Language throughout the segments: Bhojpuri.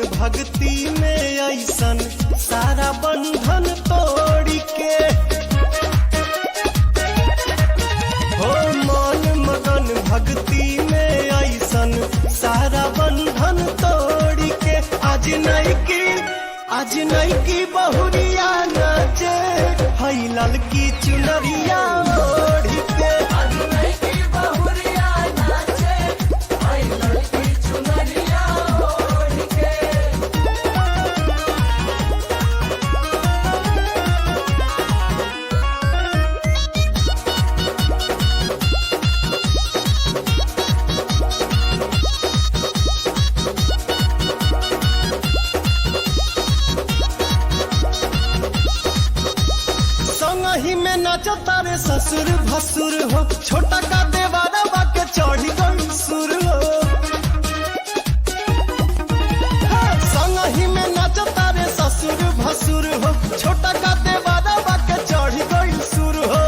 भक्ति में ऐसन सारा बंधन तोड़ के हो मन मगन भक्ति में ऐसन सारा बंधन तोड़ के आज नहीं की बहुरिया नाचे हई ललकी चुनरिया ओढ़ के आज नहीं की बहुरिया नाचे हई ललकी चुनरिया ओढ़ के। संगही में नाचो तारे ससुर भसुर हो छोटा का देवारा बाके चढ़ी गई सुर हो संगही में नाचो तारे ससुर भसुर हो छोटा का देवारा बाके चढ़ी गई सुर हो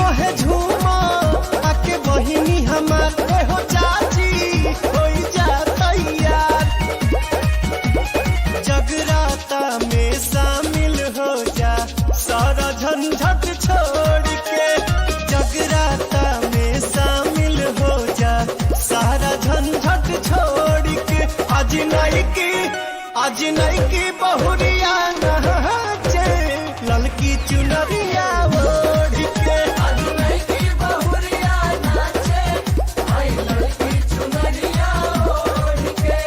कहे झूमा आके बहिनी हमार हो चाची होई जा तैयार जगराता में शामिल हो जा सारा झंझट छोड़ के जगराता में शामिल हो जा सारा झंझट छोड़ के आज नहीं की बहुरिया नाचे ललकी चुनरिया ओढ़ के आज नहीं की बहुरिया नाचे हई ललकी चुनरिया ओढ़ के।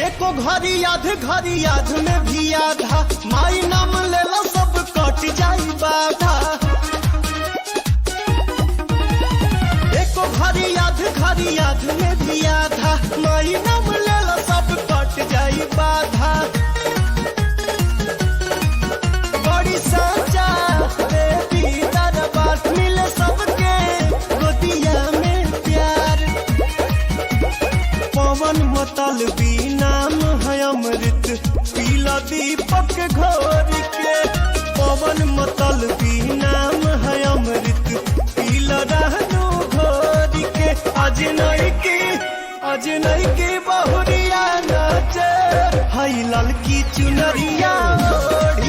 एको घड़ी याद में भी आधा माई नाम लेला सब कट जाई बाधा एको घड़ी याद में भी आधा माई नाम लेला सब कट जाई बाधा बड़ी साचा देवी दरबार मिले सबके गोदिया में प्यार पवन मतलबी नाम है अमृत पीला दीपक घोर के पवन मतलबी नाम है अमृत पीला रहनु घोर के आज नहीं की बहुरिया नाचे हई ललकी चुनरिया ओढ़